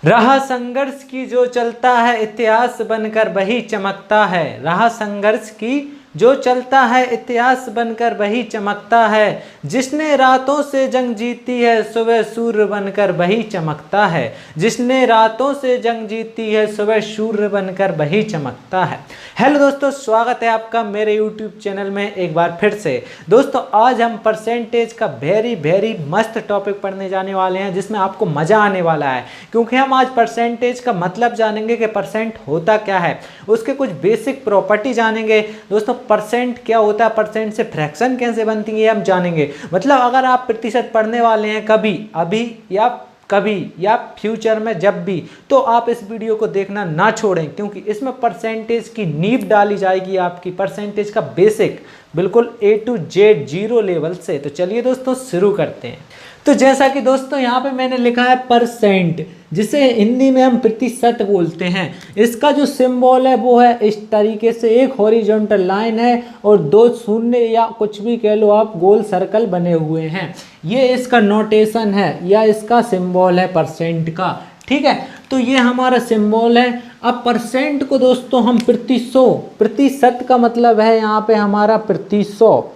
राह संघर्ष की जो चलता है इतिहास बनकर वही चमकता है। राह संघर्ष की जो चलता है इतिहास बनकर वही चमकता है। जिसने रातों से जंग जीती है सुबह सूर्य बनकर वही चमकता है। जिसने रातों से जंग जीती है सुबह सूर्य बनकर वही चमकता है। हेलो दोस्तों, स्वागत है आपका मेरे यूट्यूब चैनल में एक बार फिर से। दोस्तों आज हम परसेंटेज का वेरी मस्त टॉपिक पढ़ने जाने वाले हैं जिसमें आपको मज़ा आने वाला है, क्योंकि हम आज परसेंटेज का मतलब जानेंगे कि परसेंट होता क्या है, उसके कुछ बेसिक प्रॉपर्टी जानेंगे। दोस्तों परसेंट क्या होता है, परसेंट से फ्रैक्शन कैसे बनती है हम जानेंगे। मतलब अगर आप प्रतिशत पढ़ने वाले हैं कभी, अभी या फ्यूचर में जब भी, तो आप इस वीडियो को देखना ना छोड़ें, क्योंकि इसमें परसेंटेज की नींव डाली जाएगी आपकी, परसेंटेज का बेसिक बिल्कुल A to Z 0 लेवल से। तो चलिए दोस्तों शुरू करते हैं। तो जैसा कि दोस्तों यहाँ पे मैंने लिखा है परसेंट, जिसे हिंदी में हम प्रतिशत बोलते हैं। इसका जो सिंबल है वो है इस तरीके से, एक हॉरिजॉन्टल लाइन है और दो शून्य या कुछ भी कह लो आप, गोल सर्कल बने हुए हैं। ये इसका नोटेशन है या इसका सिंबल है परसेंट का, ठीक है। तो ये हमारा सिंबल है। अब परसेंट को दोस्तों हम प्रतिशत का मतलब है यहाँ पे हमारा प्रतिशत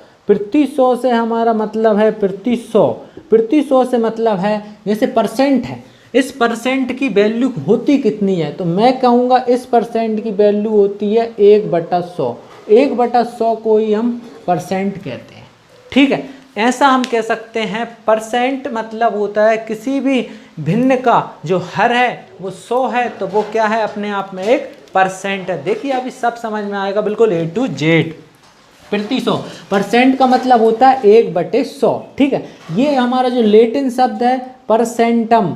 से हमारा मतलब है प्रतिशत से मतलब है जैसे परसेंट है, इस परसेंट की वैल्यू होती कितनी है, तो मैं कहूँगा इस परसेंट की वैल्यू होती है 1/100। 1/100 को ही हम परसेंट कहते हैं, ठीक है। ऐसा हम कह सकते हैं। परसेंट मतलब होता है किसी भी भिन्न का जो हर है वो 100 है, तो वो क्या है, अपने आप में एक परसेंट है। देखिए अभी सब समझ में आएगा बिल्कुल A to Z। प्रतिशत, परसेंट का मतलब होता है 1/100, ठीक है। ये हमारा जो लैटिन शब्द है परसेंटम,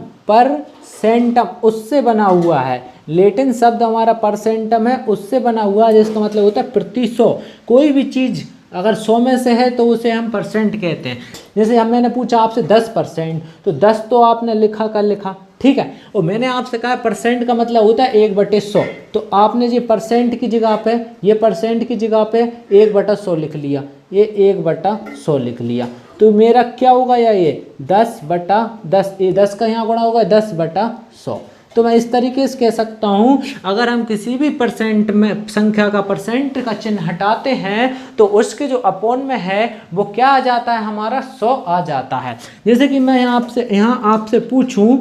उससे बना हुआ है। लैटिन शब्द हमारा परसेंटम है, उससे बना हुआ है, जिसका मतलब होता है प्रतिशत। कोई भी चीज़ अगर 100 में से है तो उसे हम परसेंट कहते हैं। जैसे मैंने पूछा आपसे 10%, तो 10 तो आपने लिखा, ठीक है। और मैंने आपसे कहा परसेंट का मतलब होता है 1/100, तो आपने ये परसेंट की जगह पे, ये परसेंट की जगह पे 1/100 लिख लिया, ये 1/100 लिख लिया। तो मेरा क्या होगा, या ये 10/10, ये 10 का यहाँ गुणा होगा 10/100। तो मैं इस तरीके से कह सकता हूँ, अगर हम किसी भी परसेंट में संख्या का परसेंट का चिन्ह हटाते हैं तो उसके जो अपॉन में है वो क्या आ जाता है, हमारा 100 आ जाता है। जैसे कि मैं यहाँ आपसे पूछूं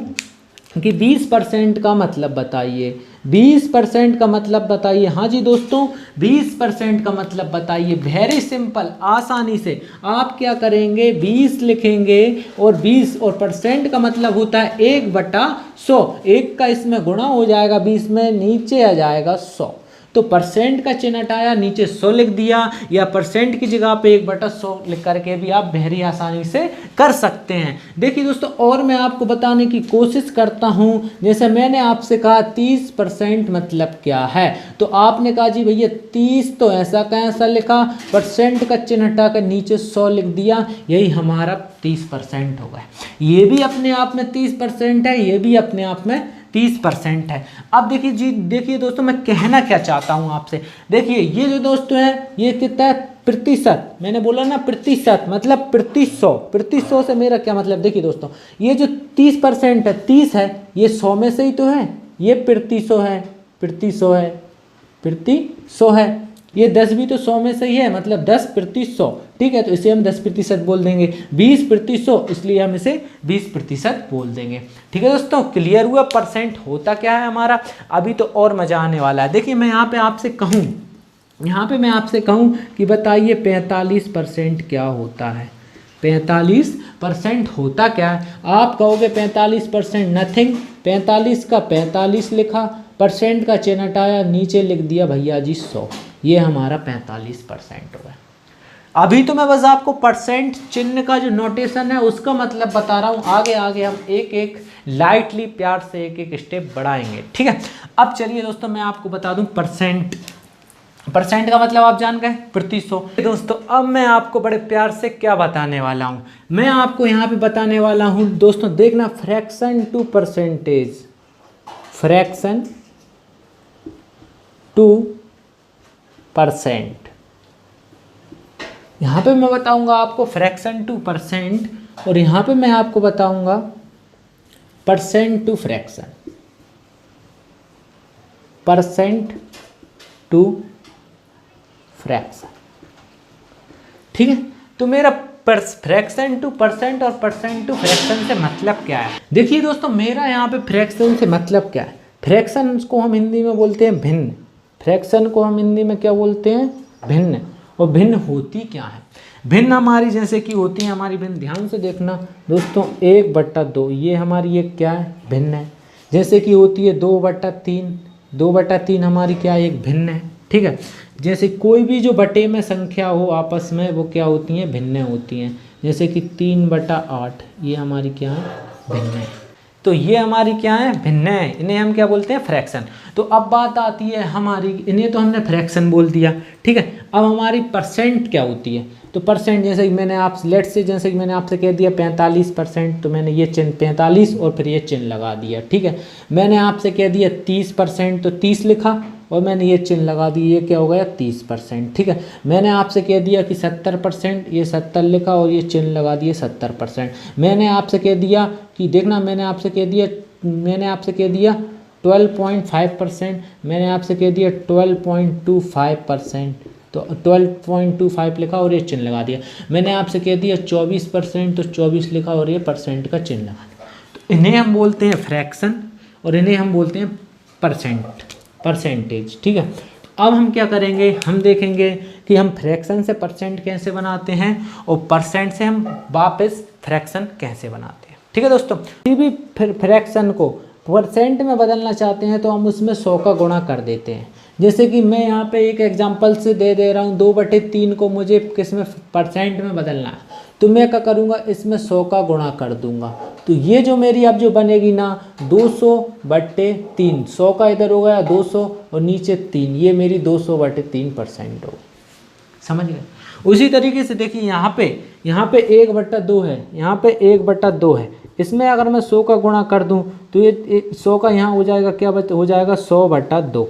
कि 20% का मतलब बताइए, 20% का मतलब बताइए। हाँ जी दोस्तों, 20% का मतलब बताइए। वेरी सिंपल, आसानी से आप क्या करेंगे, 20 लिखेंगे और 20 और परसेंट का मतलब होता है 1/100। 1 का इसमें गुणा हो जाएगा 20 में, नीचे आ जाएगा 100। तो परसेंट का चिन्ह हटाया, नीचे 100 लिख दिया, या परसेंट की जगह पे 1/100 लिख करके भी आप बेहरी आसानी से कर सकते हैं। देखिए दोस्तों, और मैं आपको बताने की कोशिश करता हूं। जैसे मैंने आपसे कहा 30% मतलब क्या है, तो आपने कहा जी भैया 30 तो ऐसा कैसा लिखा, परसेंट का चिन्ह हटा कर नीचे 100 लिख दिया, यही हमारा 30% होगा। ये भी अपने आप में 30% है, ये भी अपने आप में 30% है। अब देखिए दोस्तों, मैं कहना क्या चाहता हूं आपसे। देखिए ये जो दोस्तों है, ये कितना है, प्रतिशत। मैंने बोला ना प्रतिशत मतलब प्रतिशत से मेरा क्या मतलब। देखिए दोस्तों, ये जो 30% है, 30 है, ये 100 में से ही तो है, ये प्रतिशत है। ये 10 भी तो 100 में से ही है, मतलब 10%, ठीक है। तो इसे हम 10% बोल देंगे। 20%, इसलिए हम इसे 20% बोल देंगे, ठीक है दोस्तों। क्लियर हुआ परसेंट होता क्या है हमारा। अभी तो और मजा आने वाला है। देखिए मैं यहाँ पे मैं आपसे कहूँ कि बताइए 45% क्या होता है। 45% होता क्या है, आप कहोगे 45% नथिंग। 45 का 45 लिखा, परसेंट का चिन्ह हटाया, नीचे लिख दिया भैया जी 100, ये हमारा 45% होगा। अभी तो मैं बस आपको परसेंट चिन्ह का जो नोटेशन है उसका मतलब बता रहा हूँ। आगे हम एक लाइटली प्यार से एक स्टेप बढ़ाएंगे, ठीक है। अब चलिए दोस्तों, मैं आपको बता दूं परसेंट का मतलब आप जान गए, प्रतिशत। दोस्तों अब मैं आपको बड़े प्यार से क्या बताने वाला हूँ, मैं आपको यहाँ पे बताने वाला हूँ दोस्तों, देखना, fraction to percentage, fraction to percent. यहाँ पे मैं बताऊंगा आपको फ्रैक्शन टू परसेंट, और यहाँ पे मैं आपको बताऊंगा percent to fraction. Percent to fraction. ठीक है, तो मेरा फ्रैक्शन टू परसेंट और परसेंट टू फ्रैक्शन से मतलब क्या है? देखिए दोस्तों, मेरा यहाँ पे फ्रैक्शन से मतलब क्या है? फ्रैक्शन को हम हिंदी में बोलते हैं भिन्न। फ्रैक्शन को हम हिंदी में क्या बोलते हैं? भिन्न। और भिन्न होती क्या है? भिन्न हमारी जैसे कि होती है हमारी भिन्न, ध्यान से देखना दोस्तों, 1/2 ये हमारी एक क्या है? भिन्न है। जैसे कि होती है 2/3, 2/3 हमारी क्या है? एक भिन्न है। ठीक है, जैसे कोई भी जो बटे में संख्या हो आपस में वो क्या होती हैं? भिन्न होती हैं। जैसे कि 3/8 ये हमारी क्या है? भिन्न है। तो ये हमारी क्या है? भिन्न है। इन्हें हम क्या बोलते हैं? फ्रैक्शन। तो अब बात आती है हमारी, इन्हें तो हमने फ्रैक्शन बोल दिया, ठीक है। अब हमारी परसेंट क्या होती है? तो परसेंट जैसे कि मैंने आप लेट से जैसे कि मैंने आपसे कह दिया 45%, तो मैंने ये चिन्ह 45 और फिर ये चिन्ह लगा दिया, ठीक है। मैंने आपसे कह दिया 30%, तो 30 लिखा और मैंने ये चिन्ह लगा दी, ये क्या हो गया? 30%, ठीक है। मैंने आपसे कह दिया कि 70%, ये 70 लिखा और ये चिन्ह लगा दिए 70%। मैंने आपसे कह दिया कि देखना, मैंने आपसे कह दिया 12.5%, मैंने आपसे कह दिया 12.25%, तो 12.25 लिखा और ये चिन्ह लगा दिया। मैंने आपसे कह दिया 24%, तो 24 लिखा और ये परसेंट का चिन्ह लगा दिया। तो इन्हें हम बोलते हैं फ्रैक्शन और इन्हें हम बोलते हैं परसेंटेज, ठीक है। अब हम क्या करेंगे? हम देखेंगे कि हम फ्रैक्शन से परसेंट कैसे बनाते हैं और परसेंट से हम वापस फ्रैक्शन कैसे बनाते हैं, ठीक है दोस्तों। किसी भी फ्रैक्शन को परसेंट में बदलना चाहते हैं तो हम उसमें 100 का गुणा कर देते हैं। जैसे कि मैं यहाँ पे एक एग्जांपल से दे रहा हूँ, 2/3 को मुझे किस में? परसेंट में बदलना है, तो मैं क्या करूँगा? इसमें 100 का गुणा कर दूंगा। तो ये जो मेरी अब जो बनेगी ना 200/3, 100 का इधर हो गया 200 और नीचे 3, ये मेरी 200/3% हो। समझ गए? उसी तरीके से देखिए यहाँ पे 1/2 है, यहाँ पे 1/2 है। इसमें अगर मैं 100 का गुणा कर दूं तो ये 100 का यहाँ हो जाएगा क्या? हो जाएगा 100/2,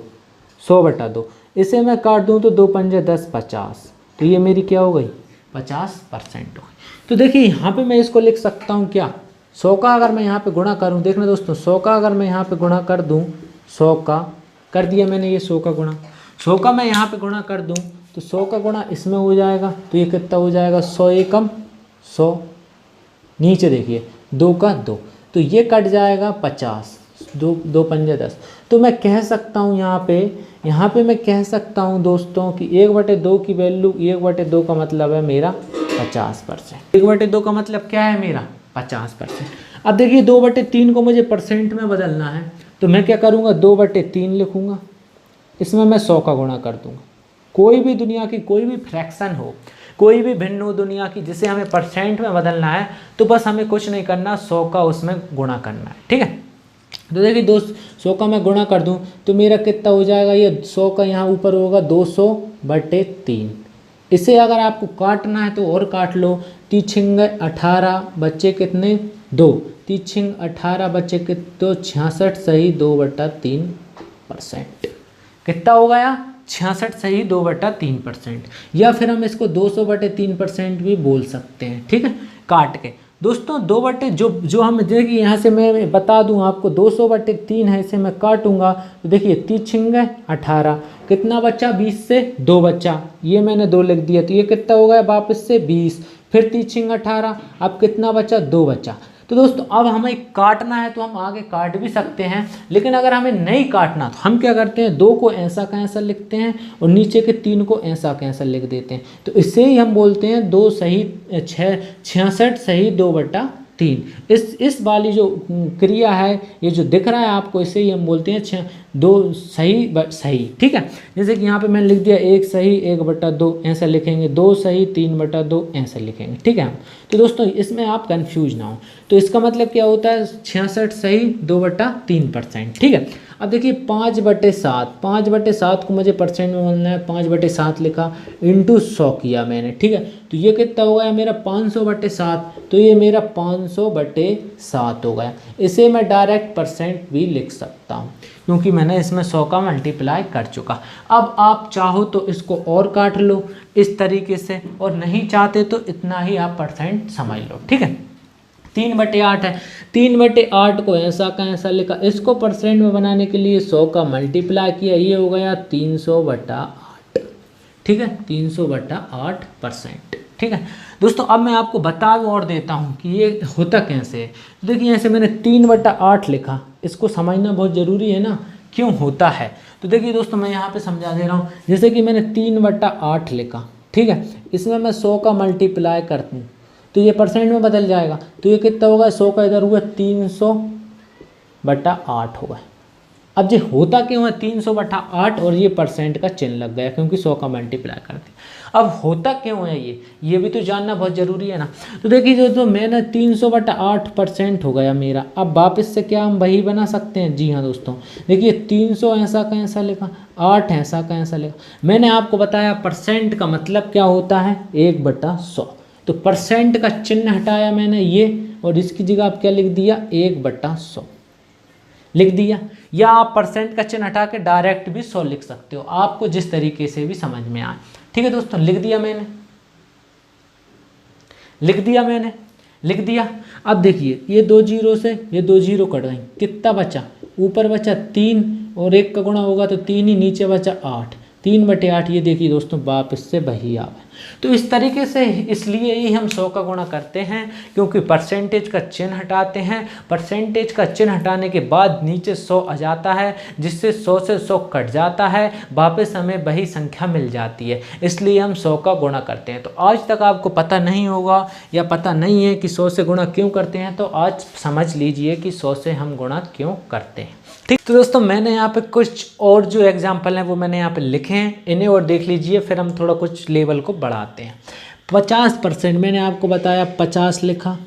100/2। इसे मैं काट दूं तो 2 पंजे 10, 50, तो ये मेरी क्या हो गई? 50% हो गई। तो देखिए यहाँ पे मैं इसको लिख सकता हूँ क्या? 100 का अगर मैं यहाँ पे गुणा करूँ, देखना दोस्तों, 100 का अगर मैं यहाँ पे गुणा कर दूँ, 100 का कर दिया मैंने, ये 100 का गुणा, 100 का मैं यहाँ पे गुणा कर दूँ तो 100 का गुणा इसमें हो जाएगा, तो ये कितना हो जाएगा? 100 एकम 100, नीचे देखिए 2 का 2, तो ये कट जाएगा 50, 2 पंजे 10। तो मैं कह सकता हूँ यहाँ पे मैं कह सकता हूँ दोस्तों कि 1/2 की वैल्यू, 1/2 का मतलब है मेरा 50%। 1/2 का मतलब क्या है मेरा? 50%। अब देखिए 2/3 को मुझे परसेंट में बदलना है, तो मैं क्या करूँगा? 2/3 लिखूँगा, इसमें मैं 100 का गुणा कर दूँगा। कोई भी दुनिया की कोई भी फ्रैक्शन हो, कोई भी भिन्न हो दुनिया की, जिसे हमें परसेंट में बदलना है, तो बस हमें कुछ नहीं करना, 100 का उसमें गुणा करना है, ठीक है। तो देखिए दोस्त, 100 का मैं गुणा कर दूं तो मेरा कितना हो जाएगा? ये 100 का यहाँ ऊपर होगा 200/3। इसे अगर आपको काटना है तो और काट लो, 3 18 बच्चे कितने? 2, 3 18 बच्चे कितने? 66 सही 2/3%। कितना हो गया? 66 सही 2/3%। या फिर हम इसको 200/3% भी बोल सकते हैं, ठीक है, काट के। दोस्तों 2 जो हम देखिए यहाँ से मैं बता दूँ आपको, 200/3 है, इसे मैं काटूंगा तो देखिए 3 18, कितना बच्चा? 20 से 2 बच्चा, ये मैंने 2 लिख दिया, तो ये कितना हो गया? वापस से 20, फिर 3 18, अब कितना बचा? 2 बच्चा। तो दोस्तों अब हमें काटना है तो हम आगे काट भी सकते हैं, लेकिन अगर हमें नहीं काटना तो हम क्या करते हैं? 2 को ऐसा का ऐसा लिखते हैं और नीचे के 3 को ऐसा का ऐसा लिख देते हैं। तो इससे ही हम बोलते हैं 2 सही 66 सही 2/3। इस वाली जो क्रिया है, ये जो दिख रहा है आपको, इसे ही हम बोलते हैं 2 सही सही, ठीक है। जैसे कि यहाँ पे मैंने लिख दिया 1 सही 1/2, ऐसा लिखेंगे, 2 सही 3/2 ऐसा लिखेंगे, ठीक है। तो दोस्तों इसमें आप कंफ्यूज ना हो, तो इसका मतलब क्या होता है? 66 सही 2/3%, ठीक है। अब देखिए 5/7, 5/7 को मुझे परसेंट में बोलना है, 5/7 लिखा, इंटू 100 किया मैंने, ठीक है। तो ये कितना हो गया मेरा? 500/7, तो ये मेरा 500/7 हो गया। इसे मैं डायरेक्ट परसेंट भी लिख सकता हूँ क्योंकि मैंने इसमें 100 का मल्टीप्लाई कर चुका। अब आप चाहो तो इसको और काट लो इस तरीके से, और नहीं चाहते तो इतना ही आप परसेंट समझ लो, ठीक है। 3/8 है। 3/8 को ऐसा का ऐसा लिखा, इसको परसेंट में बनाने के लिए 100 का मल्टीप्लाई किया, ये हो गया 300/8। ठीक है, 300/8%। ठीक है दोस्तों, अब मैं आपको बता और देता हूँ कि ये होता कैसे है। तो देखिए ऐसे मैंने 3/8 लिखा, इसको समझना बहुत ज़रूरी है ना, क्यों होता है। तो देखिए दोस्तों मैं यहाँ पे समझा दे रहा हूँ। जैसे कि मैंने 3/8 लिखा, ठीक है, इसमें मैं 100 का मल्टीप्लाई करता हूँ तो ये परसेंट में बदल जाएगा। तो ये कितना होगा, 100 का इधर हुआ 300/8 होगा। अब ये होता क्यों है 300/8 और ये परसेंट का चिन्ह लग गया क्योंकि 100 का मल्टीप्लाई कर दिया। अब होता क्यों है ये भी तो जानना बहुत ज़रूरी है ना। तो देखिए जो मैंने 300/8% हो गया मेरा। अब वापस से क्या हम वही बना सकते हैं? जी हाँ दोस्तों, देखिए 300 ऐसा का ऐसा लिखा, 8 ऐसा का ऐसा लिखा। मैंने आपको बताया परसेंट का मतलब क्या होता है, 1/100। तो परसेंट का चिन्ह हटाया मैंने ये, और इसकी जगह आप क्या लिख दिया, 1/100 लिख दिया। या आप परसेंट का चिन्ह हटा के डायरेक्ट भी 100 लिख सकते हो, आपको जिस तरीके से भी समझ में आए। ठीक है दोस्तों, लिख दिया मैंने, लिख दिया। अब देखिए ये 2 जीरो से ये 2 जीरो कट गई, कितना बचा, ऊपर बचा 3 और 1 का गुणा होगा तो 3 ही, नीचे बचा 8। 3/8 ये देखिए दोस्तों वापस से वही आवे। तो इस तरीके से इसलिए ही हम 100 का गुणा करते हैं क्योंकि परसेंटेज का चिन्ह हटाते हैं। परसेंटेज का चिन्ह हटाने के बाद नीचे 100 आ जाता है, जिससे 100 से 100 कट जाता है, वापस हमें वही संख्या मिल जाती है, इसलिए हम 100 का गुणा करते हैं। तो आज तक आपको पता नहीं होगा या पता नहीं है कि 100 से गुणा क्यों करते हैं, तो आज समझ लीजिए कि 100 से हम गुणा क्यों करते हैं। ठीक, तो दोस्तों मैंने यहाँ पे कुछ और जो एग्जाम्पल हैं वो मैंने यहाँ पे लिखे हैं, इन्हें और देख लीजिए, फिर हम थोड़ा कुछ लेवल को बढ़ाते हैं। 50% मैंने आपको बताया, 50 लिखा,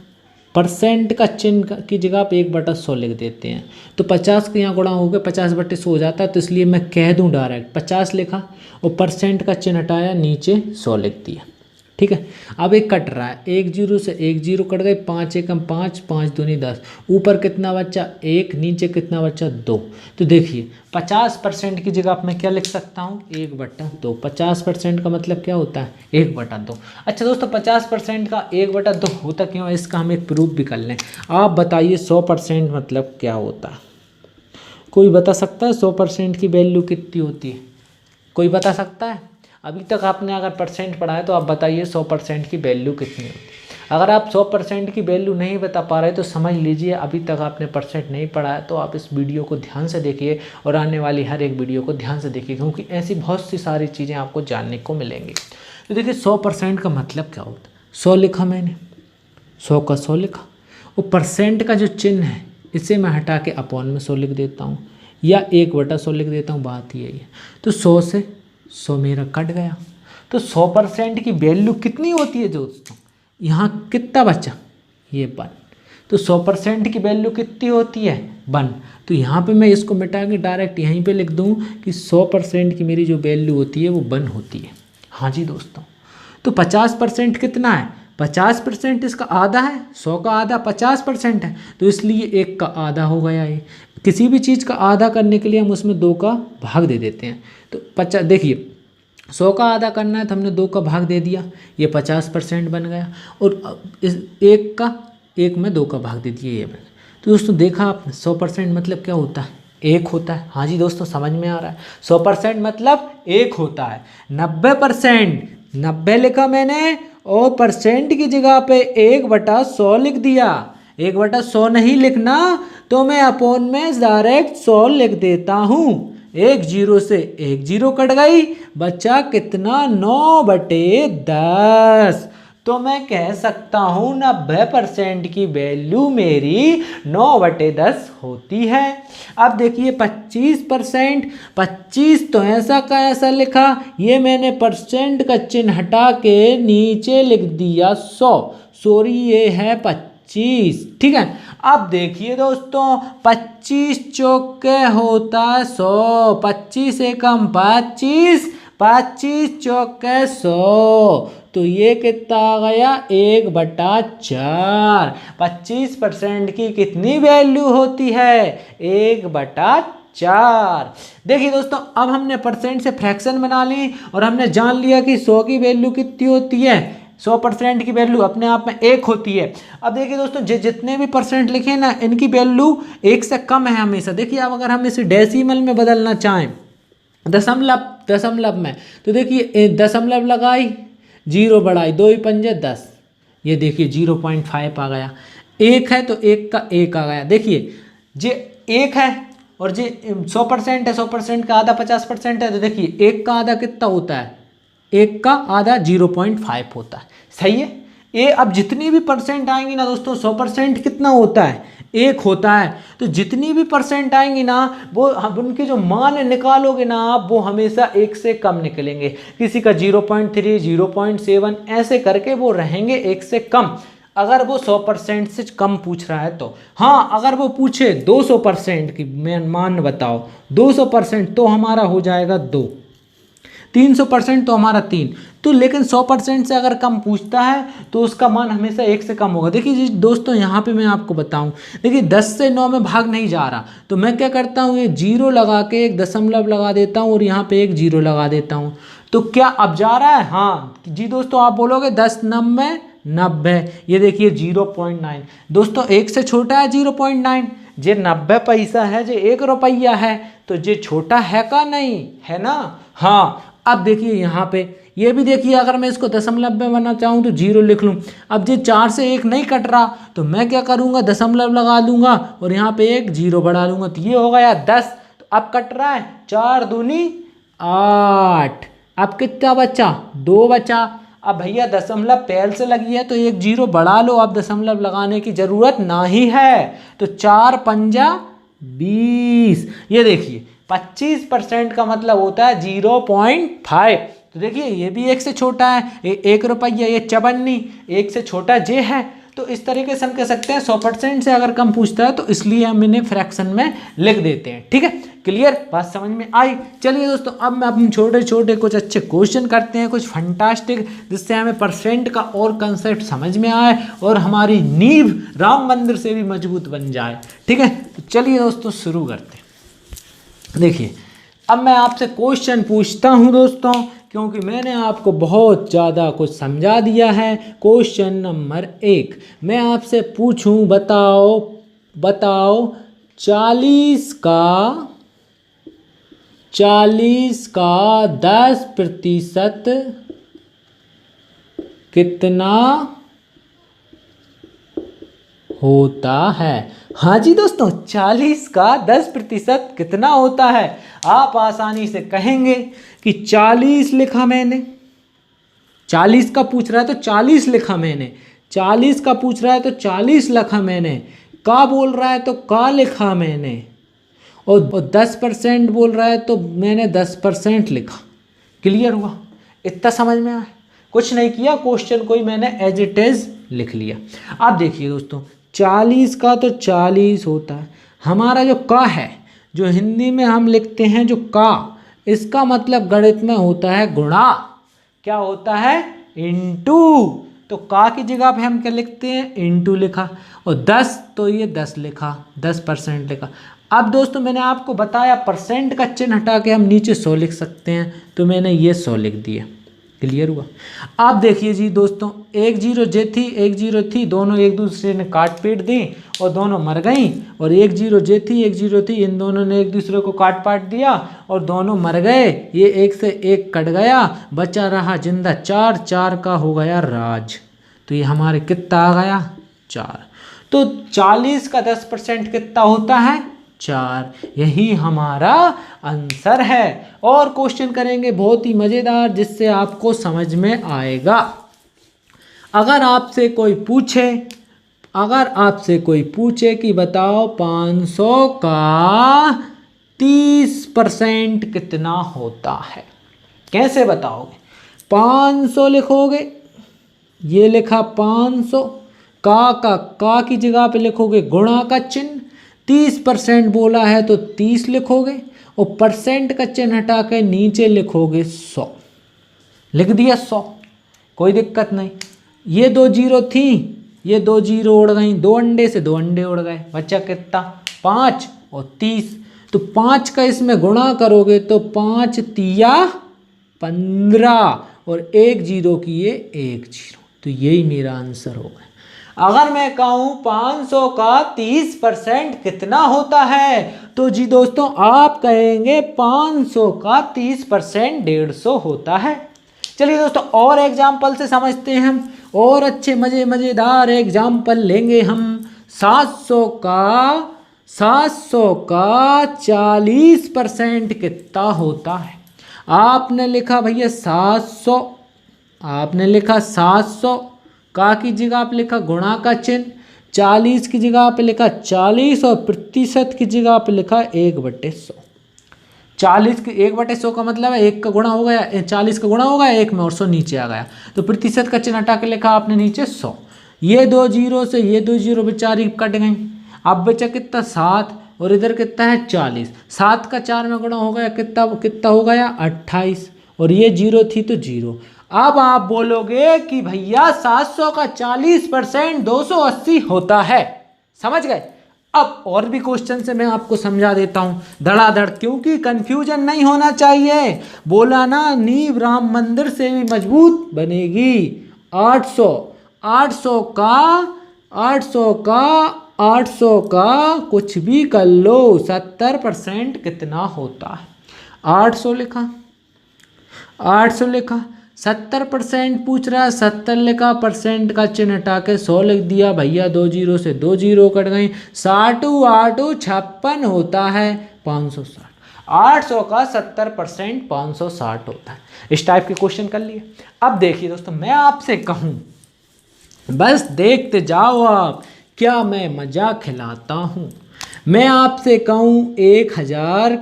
परसेंट का चिन्ह की जगह आप 1/100 लिख देते हैं, तो 50 के यहाँ गुणा हो गया 50/100 हो जाता है, तो इसलिए मैं कह दूँ डायरेक्ट 50 लिखा और परसेंट का चिन्ह हटाया, नीचे 100 लिख दिया। ठीक है, अब एक कट रहा है, 1 जीरो से 1 जीरो कट गए, 5 एकम 5, 5 दूनी 10, ऊपर कितना बच्चा 1, नीचे कितना बच्चा 2। तो देखिए 50% की जगह आप मैं क्या लिख सकता हूँ, 1/2। 50% का मतलब क्या होता है, 1/2। अच्छा दोस्तों 50% का 1/2 होता क्यों है, इसका हम एक प्रूफ भी कर लें। आप बताइए 100% मतलब क्या होता है, कोई बता सकता है? 100% की वैल्यू कितनी होती है, कोई बता सकता है? अभी तक आपने अगर परसेंट पढ़ा है तो आप बताइए 100% की वैल्यू कितनी होती है। अगर आप 100% की वैल्यू नहीं बता पा रहे तो समझ लीजिए अभी तक आपने परसेंट नहीं पढ़ा है। तो आप इस वीडियो को ध्यान से देखिए और आने वाली हर एक वीडियो को ध्यान से देखिए, क्योंकि ऐसी बहुत सी सारी चीज़ें आपको जानने को मिलेंगी। तो देखिए 100% का मतलब क्या होता है, 100 लिखा मैंने, 100 का 100 लिखा, और परसेंट का जो चिन्ह है इसे मैं हटा के अपॉन में 100 लिख देता हूँ या 1/100 लिख देता हूँ, बात यही है। तो 100 से 100 मेरा कट गया। तो 100% की वैल्यू कितनी होती है दोस्तों, यहाँ कितना बचा, ये 1। तो 100% की वैल्यू कितनी होती है, 1। तो यहाँ पे मैं इसको मिटा के डायरेक्ट यहीं पे लिख दूँ कि 100% की मेरी जो वैल्यू होती है वो 1 होती है। हाँ जी दोस्तों, तो 50% कितना है, 50% इसका आधा है, 100 का आधा 50% है, तो इसलिए 1 का आधा हो गया ये। किसी भी चीज़ का आधा करने के लिए हम उसमें 2 का भाग दे देते हैं। तो 50, देखिए 100 का आधा करना है तो हमने 2 का भाग दे दिया, ये 50% बन गया, और इस 1 में 2 का भाग दे दिया, ये बन गया। तो दोस्तों देखा आपने 100% मतलब क्या होता है, 1 होता है। हाँ जी दोस्तों, समझ में आ रहा है, 100% मतलब 1 होता है। 90%, 90 लिखा मैंने और परसेंट की जगह पे 1/100 लिख दिया। 1/100 नहीं लिखना तो मैं अपॉन में डायरेक्ट 100 लिख देता हूँ। 1 जीरो से 1 जीरो कट गई, बच्चा कितना, 9/10। तो मैं कह सकता हूँ 90% की वैल्यू मेरी 9/10 होती है। अब देखिए 25%, 25 तो ऐसा का ऐसा लिखा, ये मैंने परसेंट का चिन्ह हटा के नीचे लिख दिया 100, सॉरी ये है 25। ठीक है, अब देखिए दोस्तों 25 चौके होता है 100, 25 एकम 25, 25 चौके 100, तो ये कितना आ गया, 1/4। 25% की कितनी वैल्यू होती है, 1/4। देखिए दोस्तों अब हमने परसेंट से फ्रैक्शन बना ली और हमने जान लिया कि 100 की वैल्यू कितनी होती है, 100% की वैल्यू अपने आप में 1 होती है। अब देखिए दोस्तों, जितने भी परसेंट लिखे ना, इनकी वैल्यू 1 से कम है हमेशा। देखिए अब अगर हम इसे डेसिमल में बदलना चाहें, दशमलव में, तो देखिए दशमलव लगाई, 0 बढ़ाई, 2 पंजे 10, ये देखिए 0.5 आ गया। 1 है तो 1 का 1 आ गया। देखिए जे 1 है और जे 100% है, 100% का आधा 50% है, तो देखिए 1 का आधा कितना होता है, 1 का आधा 0.5 होता है। सही है। ये अब जितनी भी परसेंट आएंगी ना दोस्तों, 100% कितना होता है, 1 होता है। तो जितनी भी परसेंट आएंगी ना, वो उनके जो मान निकालोगे ना आप, वो हमेशा 1 से कम निकलेंगे। किसी का 0.3, 0.7 ऐसे करके वो रहेंगे 1 से कम, अगर वो 100% से कम पूछ रहा है तो। हाँ, अगर वो पूछे 200% की मान बताओ, 200%, तो हमारा हो जाएगा 2, 300% तो हमारा 3। तो लेकिन 100% से अगर कम पूछता है तो उसका मान हमेशा 1 से कम होगा। देखिए जी दोस्तों, यहाँ पे मैं आपको बताऊँ, देखिए 10 से 9 में भाग नहीं जा रहा, तो मैं क्या करता हूँ, ये 0 लगा के एक दशमलव लगा देता हूँ और यहाँ पे एक 0 लगा देता हूँ। तो क्या अब जा रहा है? हाँ जी दोस्तों, आप बोलोगे 10 9 90, ये देखिए 0.9। दोस्तों 1 से छोटा है 0.9, जे 90 पैसा है, जे 1 रुपया है, तो जे छोटा है का नहीं है ना। हाँ, अब देखिए यहाँ पे ये भी देखिए, अगर मैं इसको दशमलव में बनना चाहूँ तो 0 लिख लूँ। अब जे 4 से 1 नहीं कट रहा, तो मैं क्या करूँगा, दशमलव लगा लूँगा और यहाँ पे एक 0 बढ़ा लूँगा, तो ये हो गया 10। तो अब कट रहा है 4 दूनी 8। अब कितना बचा, 2 बचा। अब भैया दशमलव पहले से लगी है तो एक 0 बढ़ा लो, अब दशमलव लगाने की जरूरत नहीं है। तो 4 पंजा 20, ये देखिए 25% का मतलब होता है 0.5। तो देखिए ये भी 1 से छोटा है, 1 रुपया, ये 54, 1 से छोटा जे है। तो इस तरीके से हम कह सकते हैं 100% से अगर कम पूछता है तो इसलिए हम इन्हें फ्रैक्शन में लिख देते हैं। ठीक है, क्लियर, बात समझ में आई। चलिए दोस्तों, अब मैं अपने छोटे छोटे कुछ अच्छे क्वेश्चन करते हैं, कुछ फंटास्टिक, जिससे हमें परसेंट का और कंसेप्ट समझ में आए और हमारी नींव राम मंदिर से भी मजबूत बन जाए। ठीक है, तो चलिए दोस्तों शुरू करते हैं। देखिए अब मैं आपसे क्वेश्चन पूछता हूँ दोस्तों, क्योंकि मैंने आपको बहुत ज़्यादा कुछ समझा दिया है। क्वेश्चन नंबर 1 मैं आपसे पूछूं, बताओ 40 का 10% कितना होता है। हाँ जी दोस्तों, 40 का 10% कितना होता है। आप आसानी से कहेंगे कि 40 लिखा मैंने, 40 का पूछ रहा है तो 40 लिखा मैंने, 40 का पूछ रहा है तो 40 लिखा मैंने, का बोल रहा है तो का लिखा मैंने, और 10% बोल रहा है तो मैंने 10% लिखा। क्लियर हुआ? इतना समझ में आया? कुछ नहीं किया, क्वेश्चन कोई मैंने एज इट इज लिख लिया। अब देखिए दोस्तों, 40 का तो 40 होता है। हमारा जो का है, जो हिंदी में हम लिखते हैं जो का, इसका मतलब गणित में होता है गुणा। क्या होता है? इंटू। तो का की जगह पे हम क्या लिखते हैं? इंटू लिखा। और 10 तो ये 10 लिखा, 10% लिखा। अब दोस्तों मैंने आपको बताया परसेंट का चिन्ह हटा के हम नीचे 100 लिख सकते हैं, तो मैंने ये 100 लिख दिया। क्लियर हुआ? आप देखिए जी दोस्तों, एक 0 जे थी, एक 0 थी, दोनों एक दूसरे ने काट पीट दी और दोनों मर गई। और एक 0 जे थी, एक 0 थी, इन दोनों ने एक दूसरे को काट पाट दिया और दोनों मर गए। ये 1 से 1 कट गया, बचा रहा जिंदा 4, 4 का हो गया राज। तो ये हमारे कितना आ गया? 4। तो 40 का 10% कितना होता है? 4। यही हमारा आंसर है। और क्वेश्चन करेंगे बहुत ही मज़ेदार, जिससे आपको समझ में आएगा। अगर आपसे कोई पूछे कि बताओ 500 का 30% कितना होता है, कैसे बताओगे? 500 लिखोगे, ये लिखा 500, का की जगह पे लिखोगे गुणा का चिन्ह, 30% बोला है तो 30 लिखोगे और परसेंट का चिन्ह हटा के नीचे लिखोगे 100। लिख दिया 100, कोई दिक्कत नहीं। ये 2 0 थी, ये 2 0 उड़ गई, 2 अंडे से 2 अंडे उड़ गए, बचा कितना? 5 और 30। तो 5 का इसमें गुणा करोगे तो 5 तिया 15 और 1 0 की ये 1 0। तो यही मेरा आंसर होगा। अगर मैं कहूँ 500 का 30% कितना होता है, तो जी दोस्तों आप कहेंगे 500 का 30% 150 होता है। चलिए दोस्तों और एग्जाम्पल से समझते हैं हम, और अच्छे मज़ेदार एग्जाम्पल लेंगे हम। 700 का 40% कितना होता है। आपने लिखा भैया 700, आपने लिखा 700 का की जगह आप लिखा गुणा का चिन्ह, 40 की जगह आप लिखा 40 और प्रतिशत की जगह आप लिखा 1/100। 40 के 1/100 का मतलब है 1 का गुणा हो गया, 40 का गुणा हो गया 1 में और 100 नीचे आ गया, तो प्रतिशत का चिन्ह हटा के लिखा आपने नीचे 100। ये 2 जीरो से ये 2 जीरो बेचारी कट गई। अब बचा कितना 7 और इधर कितना है 40। 7 का 4 में गुणा हो गया कितना हो गया 28 और ये जीरो थी तो जीरो। अब आप बोलोगे कि भैया 700 का 40% 280 होता है। समझ गए। अब और भी क्वेश्चन से मैं आपको समझा देता हूं धड़ाधड़, क्योंकि कंफ्यूजन नहीं होना चाहिए। बोला ना नींव राम मंदिर से भी मजबूत बनेगी। 800 का कुछ भी कर लो 70% कितना होता है। 800 लिखा 70% पूछ रहा है, 70 लिखा, परसेंट का चिन्ह हटा के 100 लिख दिया भैया, 2 जीरो से 2 जीरो कट गई। 60 8 56 होता है 560। 800 का 70% 560 होता है। इस टाइप के क्वेश्चन कर लिए। अब देखिए दोस्तों मैं आपसे कहूँ, बस देखते जाओ आप, क्या मैं मजाक खिलाता हूँ। मैं आपसे कहूँ 1000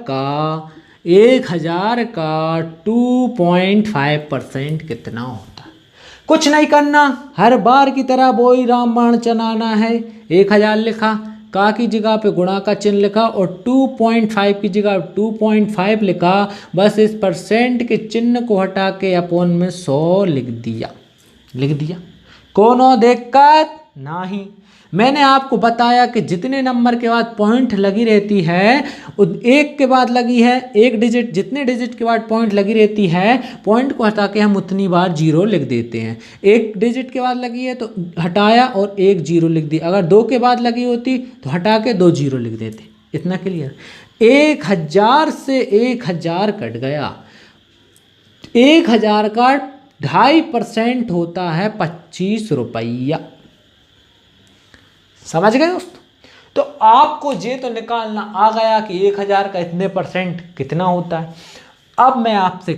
का 2.5% कितना होता है। कुछ नहीं करना, हर बार की तरह वो ही रामबाण चलाना है। 1000 लिखा, का की जगह पे गुणा का चिन्ह लिखा और 2.5 की जगह 2.5 लिखा। बस इस परसेंट के चिन्ह को हटा के अपोन में 100 लिख दिया। कोनो दिक्कत नहीं। मैंने आपको बताया कि जितने नंबर के बाद पॉइंट लगी रहती है, एक के बाद लगी है एक डिजिट, जितने डिजिट के बाद पॉइंट लगी रहती है, पॉइंट को हटा के हम उतनी बार जीरो लिख देते हैं। एक डिजिट के बाद लगी है तो हटाया और एक जीरो लिख दी। अगर 2 के बाद लगी होती तो हटा के 2 जीरो लिख देते। इतना क्लियर। 1000 से 1000 कट गया। 1000 का 2.5% होता है 25 रुपया। समझ गए दोस्तों। तो आपको ये तो निकालना आ गया कि 1000 का इतने परसेंट कितना होता है। अब मैं आपसे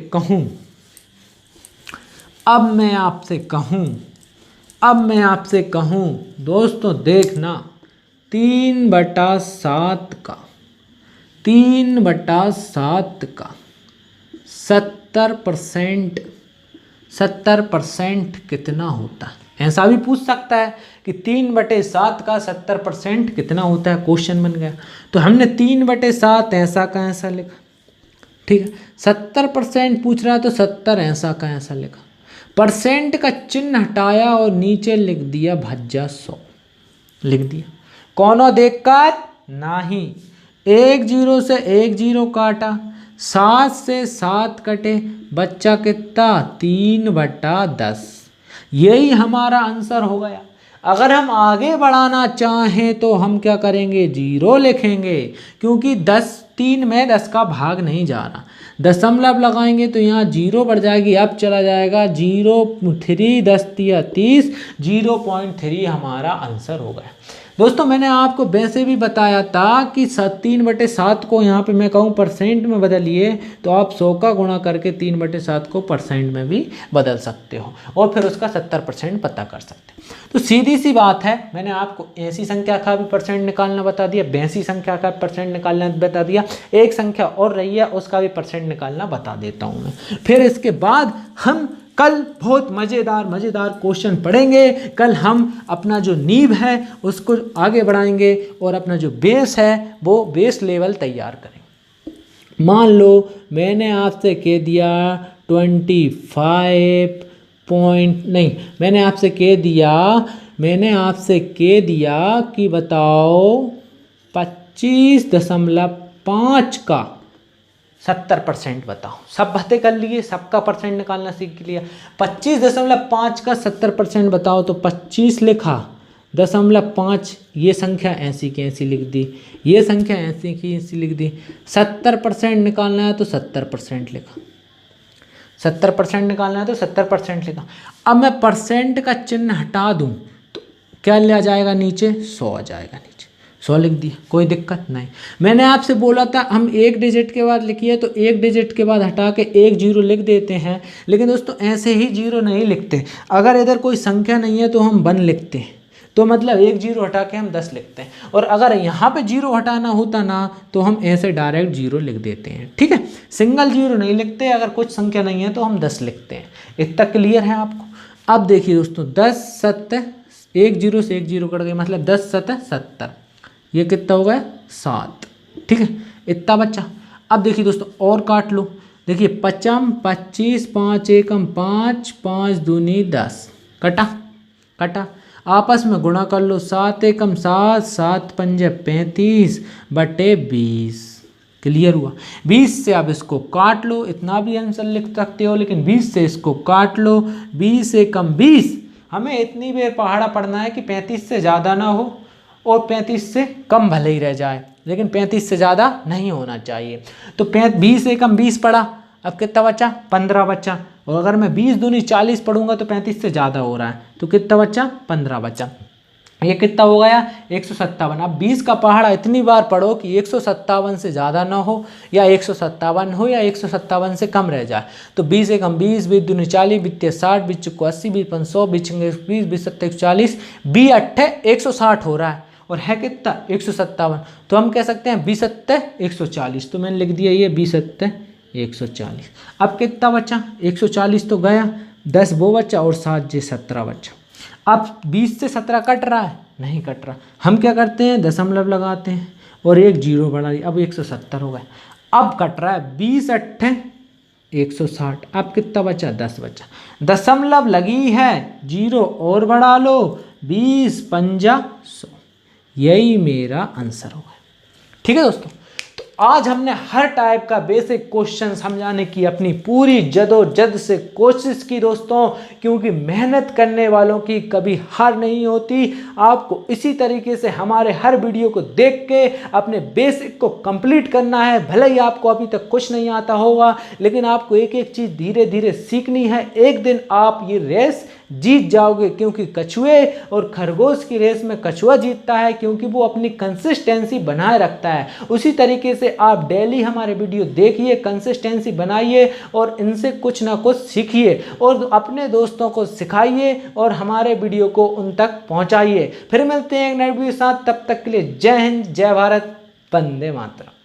कहूं दोस्तों, देखना 3/7 का 70% कितना होता है। ऐसा भी पूछ सकता है कि 3/7 का 70% कितना होता है। क्वेश्चन बन गया। तो हमने 3/7 ऐसा का ऐसा लिखा, ठीक है। 70% पूछ रहा है तो 70 ऐसा का ऐसा लिखा। परसेंट का चिन्ह हटाया और नीचे लिख दिया भज्जा 100 लिख दिया। कोनो दिक्कत नहीं। 1 जीरो से 1 जीरो काटा, 7 से 7 कटे, बच्चा कितना 3/10। यही हमारा आंसर हो गया। अगर हम आगे बढ़ाना चाहें तो हम क्या करेंगे, जीरो लिखेंगे, क्योंकि 3 में 10 का भाग नहीं जा रहा। दशमलव लगाएंगे तो यहाँ जीरो बढ़ जाएगी, अब चला जाएगा 0.3, 10 तिया 30, 0.3 हमारा आंसर हो गया। दोस्तों मैंने आपको वैसे भी बताया था कि 3/7 को यहाँ पे मैं कहूँ परसेंट में बदलिए तो आप 100 का गुणा करके 3/7 को परसेंट में भी बदल सकते हो और फिर उसका 70% पता कर सकते हो। तो सीधी सी बात है, मैंने आपको ऐसी संख्या का भी परसेंट निकालना बता दिया, वैसी संख्या का परसेंट निकालना बता दिया, एक संख्या और रही है उसका भी परसेंट निकालना बता देता हूँ मैं। फिर इसके बाद हम कल बहुत मज़ेदार क्वेश्चन पढ़ेंगे। कल हम अपना जो नींव है उसको आगे बढ़ाएंगे और अपना जो बेस है वो बेस लेवल तैयार करेंगे। मान लो मैंने आपसे कह दिया मैंने आपसे कह दिया कि बताओ 25.5 का 70% बताओ। सब बातें कर लिए, सबका परसेंट निकालना सीख लिया। 25.5 का 70% बताओ तो 25 लिखा, 0.5 ये संख्या ऐसी की ऐसी लिख दी, ये संख्या ऐसी की ऐसी लिख दी। 70% निकालना है तो 70% लिखा, 70% निकालना है तो 70% लिखा। अब मैं परसेंट का चिन्ह हटा दूं तो क्या ले जाएगा नीचे, 100 आ जाएगा नीचे, 100 लिख दिया, कोई दिक्कत नहीं। मैंने आपसे बोला था हम एक डिजिट के बाद लिखिए, तो एक डिजिट के बाद हटा के एक जीरो लिख देते हैं, लेकिन दोस्तों ऐसे ही जीरो नहीं लिखते। अगर इधर कोई संख्या नहीं है तो हम 1 लिखते हैं, तो मतलब एक जीरो हटा के हम 10 लिखते हैं। और अगर यहाँ पे जीरो हटाना होता ना तो हम ऐसे डायरेक्ट जीरो लिख देते हैं, ठीक है। सिंगल जीरो नहीं लिखते, अगर कुछ संख्या नहीं है तो हम 10 लिखते हैं। इतना क्लियर है आपको। अब देखिए दोस्तों, 10 7 एक जीरो से एक जीरो कट गए, मतलब 10 7 70, ये कितना हो गया 7, ठीक है, इतना बच्चा। अब देखिए दोस्तों और काट लो, देखिए 55 25 5 एकम 5 5 दूनी 10, कटा कटा, आपस में गुणा कर लो, 7 एकम 7 7 पंजे 35 बटे 20, क्लियर हुआ। 20 से अब इसको काट लो, इतना भी आंसर लिख सकते हो, लेकिन 20 से इसको काट लो, 20 एकम 20। हमें इतनी बार पहाड़ा पढ़ना है कि 35 से ज़्यादा ना हो और 35 से कम भले ही रह जाए, लेकिन 35 से ज़्यादा नहीं होना चाहिए। तो 20 एकम 20 पढ़ा, अब कितना बचा 15 बचा। और अगर मैं 20 दूनी 40 पढ़ूंगा तो 35 से ज़्यादा हो रहा है, तो कितना बचा 15 बचा। ये कितना हो गया 157। अब 20 का पहाड़ा इतनी बार पढ़ो कि 157 से ज़्यादा ना हो या 157 हो या 157 से कम रह जाए। तो 20 एकम 20, 20 दूनी 40, 20 60, 20 चौको 80, 20 पंच 100, 20 20, 20 7 140, 20 8 160 हो रहा है, और है कितना 157। तो हम कह सकते हैं 20 7 140, तो मैंने लिख दिया ये 20 7 140। अब कितना बचा 140 तो गया, 10 वो बचा और 7 जे 17 बचा। अब 20 से 17 कट रहा है, नहीं कट रहा, हम क्या करते हैं दशमलव लगाते हैं और एक जीरो बढ़ा दिया, अब 170 हो गया। अब कट रहा है 20 8 160, अब कितना बचा 10 बचा, दशमलव लगी है, जीरो और बढ़ा लो, 20 पंजा 100, यही मेरा आंसर होगा। ठीक है दोस्तों, तो आज हमने हर टाइप का बेसिक क्वेश्चन समझाने की अपनी पूरी जदोजहद से कोशिश की दोस्तों, क्योंकि मेहनत करने वालों की कभी हार नहीं होती। आपको इसी तरीके से हमारे हर वीडियो को देख के अपने बेसिक को कंप्लीट करना है। भले ही आपको अभी तक कुछ नहीं आता होगा, लेकिन आपको एक एक चीज़ धीरे धीरे सीखनी है। एक दिन आप ये रेस जीत जाओगे, क्योंकि कछुए और खरगोश की रेस में कछुआ जीतता है, क्योंकि वो अपनी कंसिस्टेंसी बनाए रखता है। उसी तरीके से आप डेली हमारे वीडियो देखिए, कंसिस्टेंसी बनाइए और इनसे कुछ ना कुछ सीखिए और अपने दोस्तों को सिखाइए और हमारे वीडियो को उन तक पहुंचाइए। फिर मिलते हैं एक नए वीडियो के साथ, तब तक के लिए जय हिंद, जय भारत, वंदे मातरम।